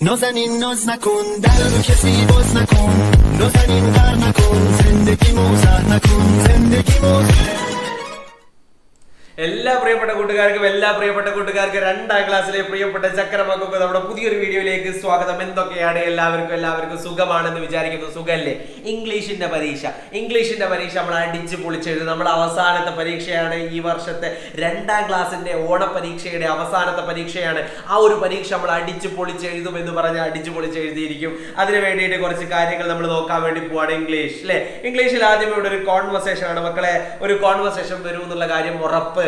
نازنین ناز نکن در رو کسی باز نکن نازنین غر نکن زندگی موزه نکن زندگی موزه എല്ലാ പ്രിയപ്പെട്ട കൂട്ടുകാർക്കും രണ്ടാം ക്ലാസ്സിലെ പ്രിയപ്പെട്ട ചക്രമക്കൊക്കെ നമ്മുടെ പുതിയൊരു വീഡിയോയിലേക്ക് സ്വാഗതം. എന്തൊക്കെയാണ് എല്ലാവർക്കും സുഖമാണെന്ന് വിചാരിക്കുന്നു. സുഖല്ലേ? ഇംഗ്ലീഷിന്റെ പരീക്ഷ നമ്മൾ അടിച്ച് പൊളിച്ചെഴുതും. നമ്മുടെ അവസാനത്തെ പരീക്ഷയാണ് ഈ വർഷത്തെ രണ്ടാം ക്ലാസ്സിന്റെ ഓണപരീക്ഷയുടെ അവസാനത്തെ പരീക്ഷയാണ്. ആ ഒരു പരീക്ഷ നമ്മൾ അടിച്ച് പൊളിച്ചെഴുതും എന്ന് പറഞ്ഞാൽ അടിച്ച് പൊളിച്ചെഴുതിയിരിക്കും. അതിന് വേണ്ടിയിട്ട് കുറച്ച് കാര്യങ്ങൾ നമ്മൾ നോക്കാൻ വേണ്ടി പോവാണ്. ഇംഗ്ലീഷ് അല്ലെ? ഇംഗ്ലീഷിൽ ആദ്യം ഇവിടെ ഒരു കോൺവെർസേഷൻ ആണ് മക്കളെ. ഒരു കോൺവെർസേഷൻ വരും എന്നുള്ള കാര്യം ഉറപ്പ്.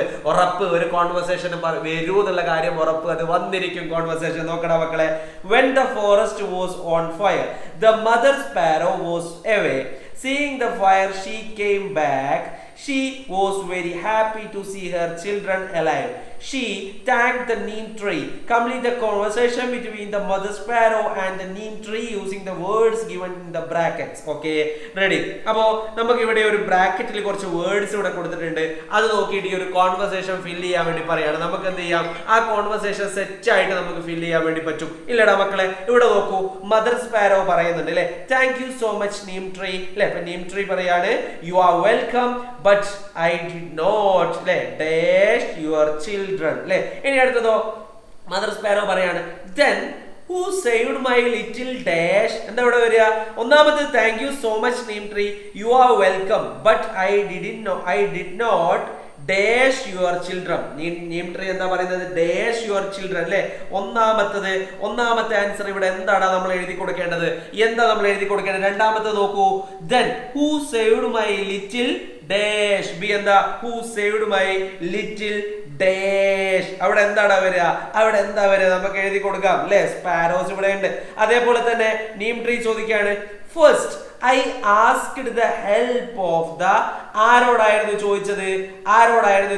ഒരു കോൺവെർസേഷൻ വരൂ എന്നുള്ള കാര്യം ഉറപ്പ്. അത് വന്നിരിക്കും കോൺവെർസേഷൻ. നോക്കണ മക്കളെ. When the forest was on fire, the mother sparrow was away. Seeing the fire, she came back. She was very happy to see her children alive. She thanked the neem tree. Complete the conversation between the mother sparrow and the neem tree using the words given in the brackets. Okay, ready? അപ്പോൾ നമുക്ക് ഇവിടെ ഒരു ബ്രാക്കറ്റിൽ കുറച്ച് words ഇവിടെ കൊടുത്തിട്ടുണ്ട്. അത് നോക്കിയിട്ട് ഈ ഒരു കോൺവെർസേഷൻ ഫില്ല് ചെയ്യാൻ വേണ്ടി പറയാണ്. നമുക്ക് എന്ത് ചെയ്യാം? ആ കോൺവെർസേഷൻ സെറ്റ് ആയിട്ട് നമുക്ക് ഫില്ല് ചെയ്യാൻ വേണ്ടി പറ്റും. ഇല്ലടാ മക്കളെ, ഇവിടെ നോക്കൂ. മദർ സ്പാരോ പറയുന്നുണ്ട് അല്ലെ, thank you so much neem tree അല്ലെ. അപ്പൊ നീം ട്രീ പറയാണ് you are welcome but I did not അല്ലെ ഡാഷ് യുവർ ചിൽഡ്രൻ അല്ലെ. ഇനി അടുത്തതോ മദർ സ്പാരോ പറയാണ് then who saved my little dash. എന്താ ഇവിടെ വരിക? ഒന്നാമത് thank you so much neem tree, you are welcome but I did not dash your children. Neem tree എന്താ പറയുന്നത്? ഡാഷ് യുവർ ചിൽഡ്രൻ അല്ലെ. ഒന്നാമത്തെ ആൻസർ ഇവിടെ എന്താണ് നമ്മൾ എഴുതി കൊടുക്കേണ്ടത്? രണ്ടാമത്തെ നോക്കൂ. then who saved my little dash. B എന്താ? who saved my little dash. അവിടെ എന്താണ് വരിക? നമുക്ക് എഴുതി കൊടുക്കാം അല്ലെ. സ്പാരോസ് ഇവിടെ ഉണ്ട്. അതേപോലെ തന്നെ നീം ട്രീ ചോദിക്കാണ് first I asked the help of the. ആരോടായിരുന്നു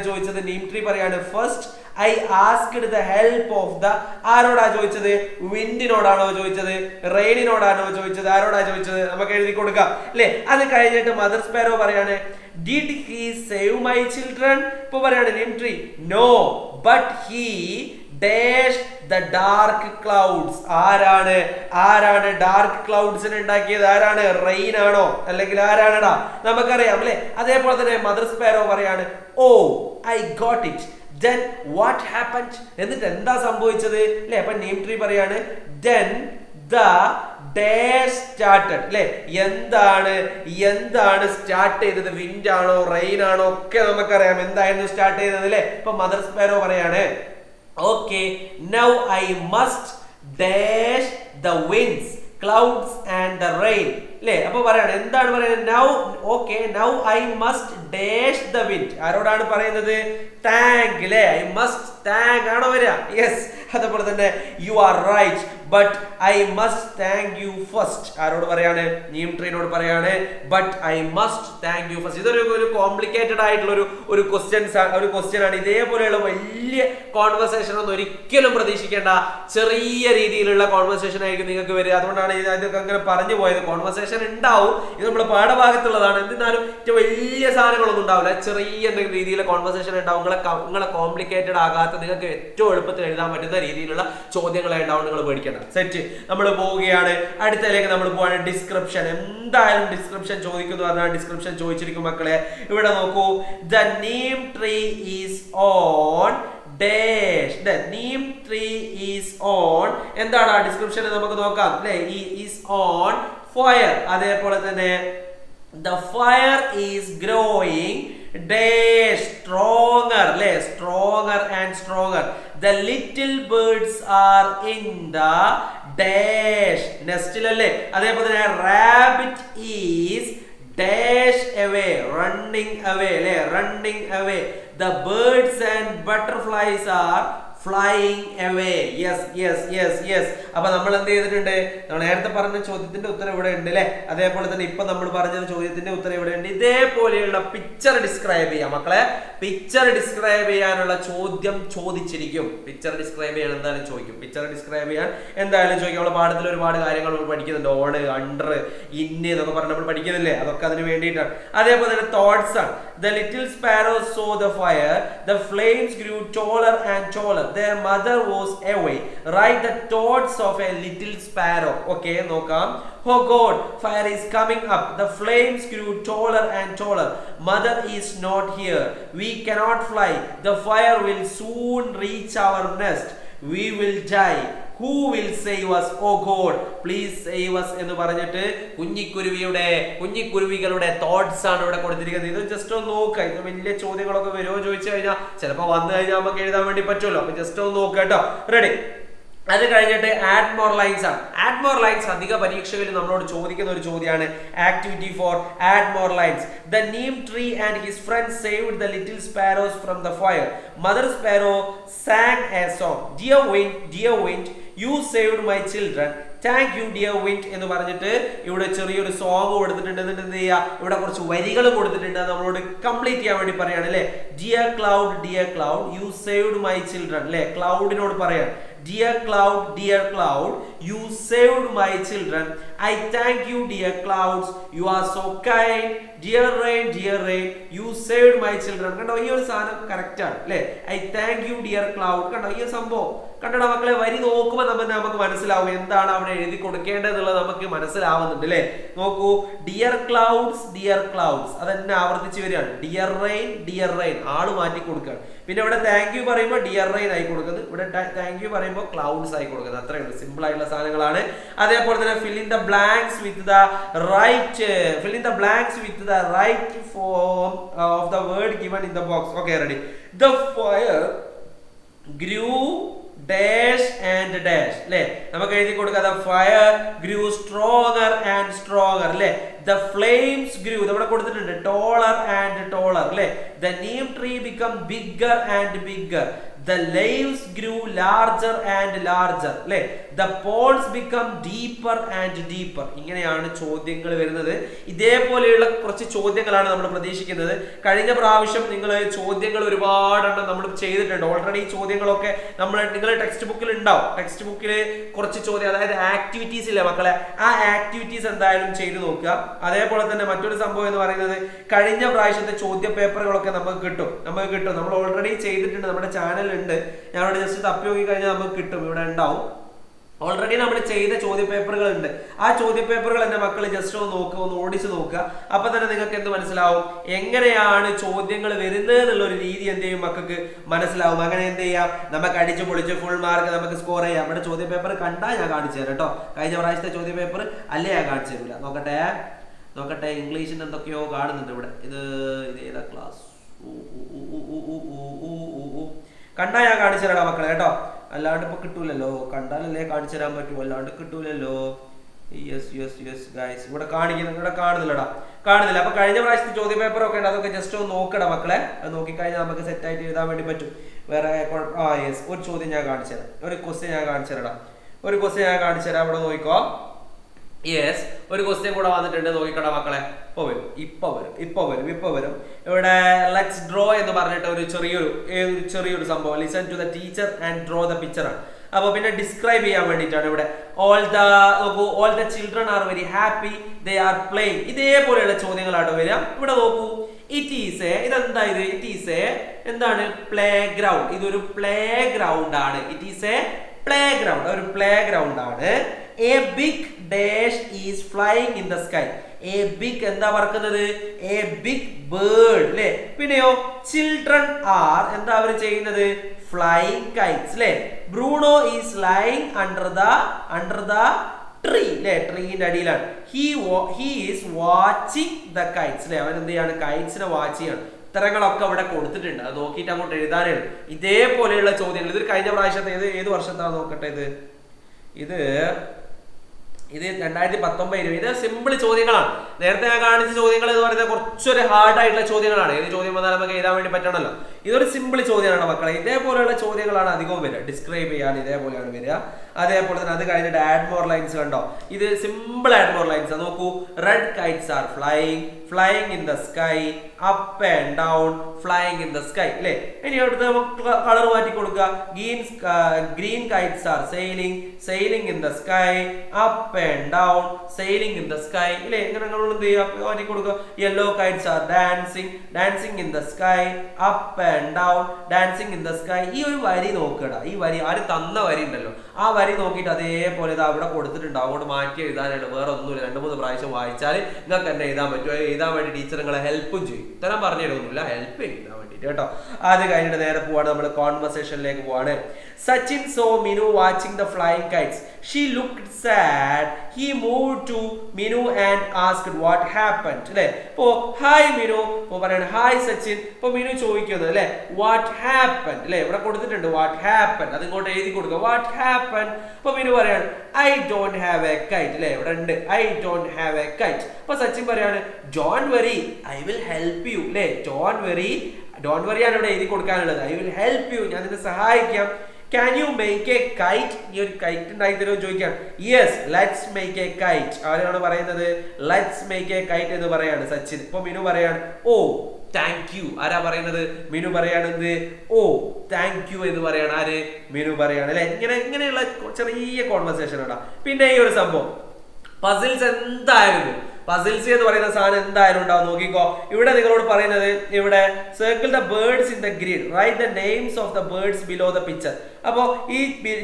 ചോദിച്ചത്? നീം ട്രീ പറയാണ് first I asked the help of the. ആരോടാ ചോദിച്ചത്? വിൻഡിനോടാണോ ചോദിച്ചത്? റെയിനിനോടാണോ ചോദിച്ചത്? ആരോടാ ചോദിച്ചത്? നമുക്ക് എഴുതി കൊടുക്കാം അല്ലെ. അത് കഴിഞ്ഞിട്ട് മദർ സ്പാരോ പറയാണ് did he save my children. ഇപ്പൊ പറയാണ് neem tree no but he dash the dark clouds. ആരാണ് ഡാർക്ക് ക്ലൗഡ്സിനെ ഉണ്ടാക്കിയത്? ആരാണ്? റെയിൻ ആണോ അല്ലെങ്കിൽ ആരാണടാ? നമുക്കറിയാം അല്ലെ. അതേപോലെ തന്നെ മദർ സ്പാരോ പറയാണ് oh I got it then what happened. എന്നിട്ട് എന്താ സംഭവിച്ചത് അല്ലെ. അപ്പൊ നീം ട്രീ പറയാണ് then the dash started അല്ലെ. എന്താണ് സ്റ്റാർട്ട് ചെയ്തത്? വിൻഡ് ആണോ റെയിൻ ആണോ ഒക്കെ നമുക്കറിയാം എന്തായിരുന്നു സ്റ്റാർട്ട് ചെയ്തത് അല്ലെ. ഇപ്പൊ മദർ സ്പാരോ പറയാണ് okay now I must dash the winds clouds and the rain അല്ലേ. അപ്പൊ പറയാണ് എന്താണ് പറയുന്നത്? now I must dash the wind. ആരോടാണ് പറയുന്നത്? താങ്ക് അല്ലേ. I must thank ആണോ വരിക? യെസ്. അതേപോലെ തന്നെ you are right but I must thank you first. ആരോട് പറയാണ്? നീം ട്രീനോട് പറയാണ് but I must thank you first. ഇതൊരു കോംപ്ലിക്കേറ്റഡ് ആയിട്ടുള്ള ഒരു ക്വസ്റ്റ്യൻ ആണ്. ഇതേപോലെയുള്ള വലിയ കോൺവെർസേഷൻ ഒന്നും ഒരിക്കലും പ്രതീക്ഷിക്കേണ്ട. ചെറിയ രീതിയിലുള്ള കോൺവെർസേഷൻ ആയിരിക്കും നിങ്ങൾക്ക് വരിക. അതുകൊണ്ടാണ് ഇതൊക്കെ അങ്ങനെ പറഞ്ഞു പോയത്. കോൺവെർസേഷൻ ഉണ്ടാവും, ഇത് നമ്മുടെ പാഠഭാഗത്തുള്ളതാണ്. എന്നിരുന്നാലും വലിയ സാധനങ്ങളൊന്നും ഉണ്ടാവില്ല. ചെറിയ എന്തെങ്കിലും രീതിയിലുള്ള കോൺവെർസേഷൻ ഉണ്ടാവും. നിങ്ങളെ കോംപ്ലിക്കേറ്റഡ് ആകാത്ത നിങ്ങൾക്ക് ഏറ്റവും എളുപ്പത്തിൽ എഴുതാൻ പറ്റുന്ന രീതിയിലുള്ള ചോദ്യങ്ങളെ ഉണ്ടാവും. നിങ്ങൾ പേടിക്കണം. സെറ്റ്. നമ്മൾ പോവുകയാണ് അടുത്തതിലേക്ക്. നമ്മൾ പോവാണ് ഡിസ്ക്രിപ്ഷൻ. എന്തായാലും ഡിസ്ക്രിപ്ഷൻ ചോദിക്കുന്നു പറഞ്ഞാൽ ഡിസ്ക്രിപ്ഷൻ ചോദിച്ചിരിക്കും മക്കളെ. ഇവിടെ നോക്കൂ. The neem tree is on dash. the neem tree is on. എന്താണ് ആ ഡിസ്ക്രിപ്ഷൻ നമുക്ക് നോക്കാം അല്ലേ. is on fire. അതേപോലെ തന്നെ the fire is growing dash stronger അല്ലേ. stronger and stronger. the little birds are in the dash nest അല്ലേ. അതേപോലെ തന്നെ rabbit is dash away running away. the birds and butterflies are flying away. yes. അപ്പൊ നമ്മൾ എന്ത് ചെയ്തിട്ടുണ്ട്? നമ്മൾ നേരത്തെ പറഞ്ഞ ചോദ്യത്തിന്റെ ഉത്തരം ഇവിടെ ഉണ്ട് അല്ലെ. അതേപോലെ തന്നെ ഇപ്പൊ നമ്മൾ പറഞ്ഞ ചോദ്യത്തിന്റെ ഉത്തരം ഇവിടെ ഉണ്ട്. ഇതേപോലെയുള്ള പിക്ചർ ഡിസ്ക്രൈബ് ചെയ്യാം മക്കളെ. പിക്ചർ ഡിസ്ക്രൈബ് ചെയ്യാനുള്ള ചോദ്യം ചോദിച്ചിരിക്കും. പിക്ചർ ഡിസ്ക്രൈബ് ചെയ്യാൻ എന്തായാലും ചോദിക്കും. നമ്മുടെ പാഠത്തിൽ ഒരുപാട് കാര്യങ്ങൾ നമ്മൾ പഠിക്കുന്നുണ്ട്. ഓൺ, അണ്ടർ, ഇന്ന് എന്നൊക്കെ പറഞ്ഞ് നമ്മൾ പഠിക്കുന്നില്ലേ. അതൊക്കെ അതിന് വേണ്ടിയിട്ടാണ്. അതേപോലെ തന്നെ തോട്ട്സ് ആണ്. The little sparrows saw the fire. The flames grew taller and taller. their mother was away. Write the thoughts of a little sparrow. Okay, നോക്കാം. Oh God, fire is coming up. The flames grew taller and taller. Mother is not here. We cannot fly. The fire will soon reach our nest. We will die. Who will save us? Oh God, please save us എന്ന് പറഞ്ഞിട്ട് കുഞ്ഞിക്കുരുവികളുടെ thoughts ആണ് ഇവിടെ കൊടുത്തിരിക്കുന്നത്. ഇത് just ഒന്ന് നോക്കുക. ഇത് വലിയ ചോദ്യങ്ങളൊക്കെ വരുമോ ചോദിച്ചു കഴിഞ്ഞാൽ ചിലപ്പോൾ വന്നു കഴിഞ്ഞാൽ നമുക്ക് എഴുതാൻ വേണ്ടി പറ്റുമല്ലോ. അപ്പൊ ജസ്റ്റ് ഒന്ന് നോക്കുക കേട്ടോ. റെഡി? അത് കഴിഞ്ഞിട്ട് ആഡ് മോർ ലൈൻസ് ആണ്. ആഡ് മോർ ലൈൻസ് അധിക പരീക്ഷകളിൽ നമ്മളോട് ചോദിക്കുന്ന ഒരു ചോദ്യമാണ്. Activity four add more lines. The neem tree and his friends saved the little sparrows from the fire. Mother sparrow sang a song. Dear wind you saved my children. Thank you dear wind എന്ന് പറഞ്ഞിട്ട് ഇവിടെ ചെറിയൊരു song കൊടുത്തിട്ടുണ്ട്. എന്നിട്ട് എന്ത് ചെയ്യുക, ഇവിടെ കുറച്ച് വരികൾ കൊടുത്തിട്ടുണ്ട്. നമ്മളോട് കംപ്ലീറ്റ് ചെയ്യാൻ വേണ്ടി പറയാണ് അല്ലെ. Dear cloud U saved my children അല്ലെ. ക്ലൗഡിനോട് പറയാം dear cloud you saved my children. I thank you dear clouds, you are so kind. dear rain you saved my children. കണ്ടോ, ഈ ഒരു സാധനം കറക്റ്റ് ആണ് അല്ലേ. I thank you dear cloud. കണ്ടോ ഈ സംഭവം കണ്ടോ മക്കളെ. വരി നോക്കുമ്പോൾ നമുക്ക് മനസ്സിലാവും എന്താണ് അവിടെ എഴുതി കൊടുക്കേണ്ടതെന്നുള്ളത് നമുക്ക് മനസ്സിലാവുന്നുണ്ട് അല്ലേ. നോക്കൂ, ഡിയർ ക്ലൗഡ്സ് അതെന്നെ ആവർത്തിച്ച് വരികയാണ്. ഡിയർ റെയിൻ ആള് മാറ്റി കൊടുക്കുകയാണ്. പിന്നെ ഇവിടെ താങ്ക് യു പറയുമ്പോൾ ഡിയർ റെയിൻ ആയി കൊടുക്കുന്നത്, ഇവിടെ താങ്ക് യു പറയുമ്പോൾ ക്ലൗഡ്സ് ആയി കൊടുക്കുന്നത്. അത്രയേ ഉള്ളൂ, സിമ്പിൾ ആയിട്ടുള്ള സാധനങ്ങളാണ്. അതേപോലെ തന്നെ fill in the blanks with the right form of the word given in the box. Okay, ready? The fire grew dash and dash അല്ലേ. നമുക്ക് എഴുതി കൊടുക്കാം. The fire grew stronger and stronger അല്ലേ. The flames grew ഇവിടെ കൊടുത്തിട്ടുണ്ട് taller and taller അല്ലേ. The neem tree became bigger and bigger. The leaves grew larger and larger അല്ലേ. The ponds become deeper and deeper. ഇങ്ങനെയാണ് ചോദ്യങ്ങൾ വരുന്നത്. ഇതേപോലെയുള്ള കുറച്ച് ചോദ്യങ്ങളാണ് നമ്മൾ പ്രതീക്ഷിക്കുന്നത്. കഴിഞ്ഞ പ്രാവശ്യം നിങ്ങൾ ചോദ്യങ്ങൾ ഒരുപാടെണ്ണം നമ്മൾ ചെയ്തിട്ടുണ്ട് ഓൾറെഡി. ചോദ്യങ്ങളൊക്കെ നിങ്ങളുടെ ടെക്സ്റ്റ് ബുക്കിൽ ഉണ്ടാവും. ടെക്സ്റ്റ് ബുക്കിൽ കുറച്ച് ചോദ്യം, അതായത് ആക്ടിവിറ്റീസ് ഇല്ലേ മക്കളെ, ആ ആക്ടിവിറ്റീസ് എന്തായാലും ചെയ്തു നോക്കുക. അതേപോലെ തന്നെ മറ്റൊരു സംഭവം എന്ന് പറയുന്നത് കഴിഞ്ഞ പ്രാവശ്യത്തെ ചോദ്യ പേപ്പറുകളൊക്കെ നമുക്ക് കിട്ടും. നമ്മൾ ഓൾറെഡി ചെയ്തിട്ടുണ്ട്, നമ്മുടെ ചാനൽ ഉണ്ട്. ഞാനിവിടെ ജസ്റ്റ് തപ്പി നോക്കി കഴിഞ്ഞാൽ നമുക്ക് കിട്ടും, ഇവിടെ ഉണ്ടാവും. ഓൾറെഡി നമ്മൾ ചെയ്ത ചോദ്യ പേപ്പറുകൾ ഉണ്ട്. ആ ചോദ്യ പേപ്പറുകൾ എന്റെ മക്കൾ ജസ്റ്റ് ഒന്ന് ഓടിച്ചു നോക്കുക. അപ്പൊ തന്നെ നിങ്ങൾക്ക് എന്ത് മനസ്സിലാവും, എങ്ങനെയാണ് ചോദ്യങ്ങൾ വരുന്നത് എന്നുള്ള ഒരു രീതി എന്ത് ചെയ്യും മക്കൾക്ക് മനസ്സിലാവും. അങ്ങനെ എന്ത് ചെയ്യാം, നമുക്ക് അടിച്ചു പൊളിച്ച് ഫുൾ മാർക്ക് നമുക്ക് സ്കോർ ചെയ്യാം. നമ്മുടെ ചോദ്യ പേപ്പർ കണ്ടാൽ ഞാൻ കാണിച്ചു തരാം കേട്ടോ. കഴിഞ്ഞ പ്രാവശ്യത്തെ ചോദ്യ പേപ്പർ അല്ലേ ഞാൻ കാണിച്ചു തരില്ല. നോക്കട്ടെ ഇംഗ്ലീഷിന് എന്തൊക്കെയോ കാണുന്നുണ്ട് ഇവിടെ. ഇത് ഏതാ ക്ലാസ്? കണ്ടാ ഞാൻ കാണിച്ചു തരാം മക്കളെ കേട്ടോ. അല്ലാണ്ട് ഇപ്പൊ കിട്ടൂലല്ലോ, കണ്ടാലല്ലേ കാണിച്ചു തരാൻ പറ്റും, അല്ലാണ്ട് കിട്ടൂലല്ലോ. യെസ് ഗൈസ്, ഇവിടെ കാണുന്നില്ല. അപ്പൊ കഴിഞ്ഞ പ്രാവശ്യത്തെ ചോദ്യ പേപ്പർ ഒക്കെ ഉണ്ട്, അതൊക്കെ ജസ്റ്റ് ഒന്ന് നോക്കടാ മക്കളെ. അത് നോക്കിക്കഴിഞ്ഞാൽ നമുക്ക് സെറ്റ് ആയിട്ട് എഴുതാൻ വേണ്ടി പറ്റും. വേറെ യെസ്, ഒരു ചോദ്യം ഞാൻ കാണിച്ചു തരാം. ഒരു ക്വസ്റ്റ്യൻ ഞാൻ കാണിച്ചു തരാം. ഇവിടെ നോക്കിക്കോ. യെസ്, ഒരു ക്വസ്റ്റ്യൻ കൂടെ വന്നിട്ടുണ്ട്, നോക്കിക്കടാ മക്കളെ. ഇപ്പൊ വരും. ഇവിടെ ലെറ്റ്സ് ഡ്രോ എന്ന് പറഞ്ഞിട്ട് ഒരു ചെറിയൊരു സംഭവം. Listen to the teacher and draw the picture ആണ്. അപ്പൊ പിന്നെ ഡിസ്ക്രൈബ് ചെയ്യാൻ വേണ്ടിയിട്ടാണ് ഇവിടെ. All the children are very happy, they are playing. ഇതേപോലെയുള്ള ചോദ്യങ്ങളാണ് വരിക. ഇവിടെ നോക്കൂ, എന്താണ് പ്ലേ ഗ്രൗണ്ട്. ഇതൊരു പ്ലേ ഗ്രൗണ്ട് ആണ്. ഒരു പ്ലേ ഗ്രൗണ്ട് ആണ്. A big dash is flying in the sky. A big എന്താ പറക്കുന്നത്? A big bird അല്ലേ. പിന്നെയോ children are എന്താ അവർ ചെയ്യുന്നത്? Flying kites അല്ലേ. Bruno is lying under the tree അല്ലേ. ട്രീന്റെ അടിയിലാണ്. He is watching the kites അല്ലേ. അവൻ എന്ത് ചെയ്യാണ്? കൈറ്റ്സിനെ വാച്ച് ചെയ്യാണ്. ഉത്തരങ്ങളൊക്കെ അവിടെ കൊടുത്തിട്ടുണ്ട്, അത് നോക്കിയിട്ട് അങ്ങോട്ട് എഴുതാനാണ്. ഇതേപോലെയുള്ള ചോദ്യങ്ങൾ. ഇത് കഴിഞ്ഞ പ്രാവശ്യത്തെ ഏത് വർഷത്താണ് നോക്കട്ടെ. ഇത് 2019-20. ഇത് സിമ്പിൾ ചോദ്യങ്ങളാണ്. നേരത്തെ ഞാൻ കാണിച്ച ചോദ്യങ്ങൾ എന്ന് പറയുന്നത് കുറച്ചൊരു ഹാർഡ് ആയിട്ടുള്ള ചോദ്യങ്ങളാണ്. ഏത് ചോദ്യം വന്നാലും നമുക്ക് എഴുതാൻ വേണ്ടി പറ്റണമല്ലോ. ഇതൊരു സിമ്പിൾ ചോദ്യമാണ് മക്കളെ. ഇതേപോലെയുള്ള ചോദ്യങ്ങളാണ് അധികവും വരിക. ഡിസ്ക്രൈബ് ചെയ്യാൻ ഇതേപോലെയാണ് വരിക. അതേപോലെ തന്നെ അത് കഴിഞ്ഞിട്ട് ആഡ് മോർ ലൈൻസ് കണ്ടോ. ഇത് സിമ്പിൾ ആഡ് മോർ ലൈൻസ്. നോക്കൂ, red Kites are flying in the sky, up and down, flying in the sky അല്ലേ. ഇനി അടുത്ത് നമുക്ക് കളർ മാറ്റി കൊടുക്കുക. Green Kites R sailing in the sky, up and down, sailing in the sky. ഇല്ലേ ഇങ്ങനെ നിങ്ങൾ എന്ത് ചെയ്യുക മാറ്റി കൊടുക്കുക. Yellow kites are dancing, dancing in the sky, up and down, dancing in the sky. ഈ ഒരു വരി നോക്കടാ, ഈ വരി ആര് തന്ന വരി ഉണ്ടല്ലോ ആ വരി നോക്കിയിട്ട് അതേപോലെ ഇത് അവിടെ കൊടുത്തിട്ടുണ്ട്, അങ്ങോട്ട് മാറ്റി എഴുതാനാണ്, വേറെ ഒന്നുമില്ല. 2-3 പ്രാവശ്യം വായിച്ചാൽ നിങ്ങൾക്ക് തന്നെ എഴുതാൻ പറ്റുമോ. എഴുതാൻ വേണ്ടി ടീച്ചർ നിങ്ങളെ ഹെൽപ്പും ചെയ്യും. ഇത്തരം പറഞ്ഞു തരുമൊന്നുമില്ല, ഹെൽപ്പ് ചെയ്താൽ വേണ്ടിയിട്ട് കേട്ടോ. അത് കഴിഞ്ഞിട്ട് നേരെ പോവാണ് നമ്മൾ കോൺവെർസേഷനിലേക്ക് പോവാണ്. Sachin saw Minu watching the flying kites. She looked sad. He moved to Minu and asked what happened. അല്ലേ ഇപ്പോ ഹായ് മിനു, ഇപ്പൊ പറയാണ് ഹായ് സച്ചിൻ. ഇപ്പൊ മിനു ചോദിക്കുന്നത് അല്ലെ വാട്ട് ഹാപ്പൻ അല്ലെ, ഇവിടെ കൊടുത്തിട്ടുണ്ട് വാട്ട് ഹാപ്പൻ, അത് ഇങ്ങോട്ട് എഴുതി കൊടുക്കുക വാട്ട് ഹാപ്പൻ. അപ്പൊ മിനു പറയാണ് I don't have A KITE അല്ലെ, ഇവിടെ ഉണ്ട് I don't have A KITE. അപ്പൊ സച്ചിൻ പറയാണ് don't worry I will help you അല്ലെ, ഡോണ്ട് വറി ആണ് ഇവിടെ എഴുതി കൊടുക്കാനുള്ളത്. ഐ വിൽ ഹെൽപ്പ് യു, ഞാൻ നിന്നെ സഹായിക്കാം. Can you make a kite? ഈ ഒരു കൈറ്റ് ഉണ്ടായി തരുമോ ചോദിക്കാം. Yes let's make A KITE. ആരാണ് പറയുന്നത്? ലെറ്റ്സ് മേക്ക് എ കൈറ്റ് എന്ന് പറയാണ് സച്ചിൻ. ഇപ്പൊ മിനു പറയാണ് ഓ താങ്ക് യു. ആരാ പറയുന്നത്? മിനു പറയാണെന്ത് ഓ താങ്ക് യു എന്ന് പറയാണ്. ആര്? മിനു പറയാണ് അല്ലെ. ഇങ്ങനെയുള്ള ചെറിയ കോൺവെർസേഷൻ ആണ്. പിന്നെ ഈ ഒരു സംഭവം പസിൽസ് എന്തായിരുന്നു, പസിൽസ് എന്ന് പറയുന്ന സാധനം എന്തായാലും ഉണ്ടാവും. നോക്കിക്കോ ഇവിടെ നിങ്ങളോട് പറയുന്നത്, ഇവിടെ circle the birds in the grid, write the names of the birds below the picture. അപ്പോൾ ഈ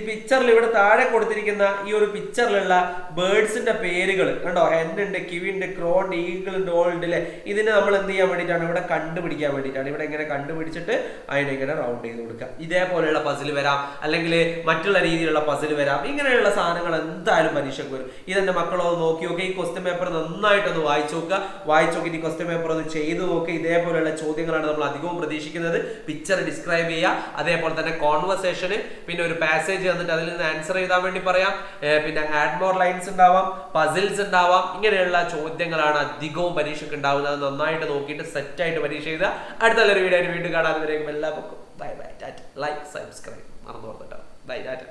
പിക്ചറിൽ ഇവിടെ താഴെ കൊടുത്തിരിക്കുന്ന ഈ ഒരു പിക്ചറിലുള്ള ബേർഡ്സിന്റെ പേരുകൾ കണ്ടോ, ഹെൻ ഉണ്ട്, കിവി ഉണ്ട്, ക്രോൺ ഉണ്ട്, ഈഗിൾ ഉണ്ട്, ഓൾ ഉണ്ട് അല്ലെ. ഇതിനെ നമ്മൾ എന്ത് ചെയ്യാൻ വേണ്ടിയിട്ടാണ്? ഇവിടെ കണ്ടുപിടിക്കാൻ വേണ്ടിയിട്ടാണ്. ഇവിടെ ഇങ്ങനെ കണ്ടുപിടിച്ചിട്ട് അതിനെ ഇങ്ങനെ റൗണ്ട് ചെയ്ത് കൊടുക്കുക. ഇതേപോലെയുള്ള പസിൽ വരാം, അല്ലെങ്കിൽ മറ്റുള്ള രീതിയിലുള്ള പസിൽ വരാം. ഇങ്ങനെയുള്ള സാധനങ്ങൾ എന്തായാലും പരീക്ഷയ്ക്ക് വരും. ഇതെന്റെ മക്കളൊന്ന് നോക്കി നോക്കി, ഈ ക്വസ്റ്റ്യൻ പേപ്പർ നന്നായിട്ടൊന്ന് വായിച്ചു നോക്കുക. വായിച്ചു നോക്കി ഈ ക്വസ്റ്റ്യൻ പേപ്പർ ഒന്ന് ചെയ്തു നോക്കുക. ഇതേപോലെയുള്ള ചോദ്യങ്ങളാണ് നമ്മൾ അധികവും പ്രതീക്ഷിക്കുന്നത്. പിക്ചർ ഡിസ്ക്രൈബ് ചെയ്യുക, അതേപോലെ തന്നെ കോൺവെർസേഷന്, പിന്നെ ഒരു പാസേജ് തന്നിട്ട് അതിൽ നിന്ന് ആൻസർ ചെയ്താൻ വേണ്ടി പറയാം. പിന്നെ ആഡ് മോർ ലൈൻസ് ഉണ്ടാവാം, പസിൽസ് ഉണ്ടാവാം. ഇങ്ങനെയുള്ള ചോദ്യങ്ങളാണ് അധികവും പരീക്ഷയ്ക്ക് ഉണ്ടാവുന്നത്. നന്നായിട്ട് നോക്കിയിട്ട് സെറ്റായിട്ട് പരീക്ഷ ചെയ്താൽ അടുത്ത നല്ലൊരു വീഡിയോ വീണ്ടും കാണാൻ വരെയും എല്ലാവർക്കും bye bye Tata. Like subscribe മറന്നു പറഞ്ഞിട്ടോ. ബൈ ടാറ്റ.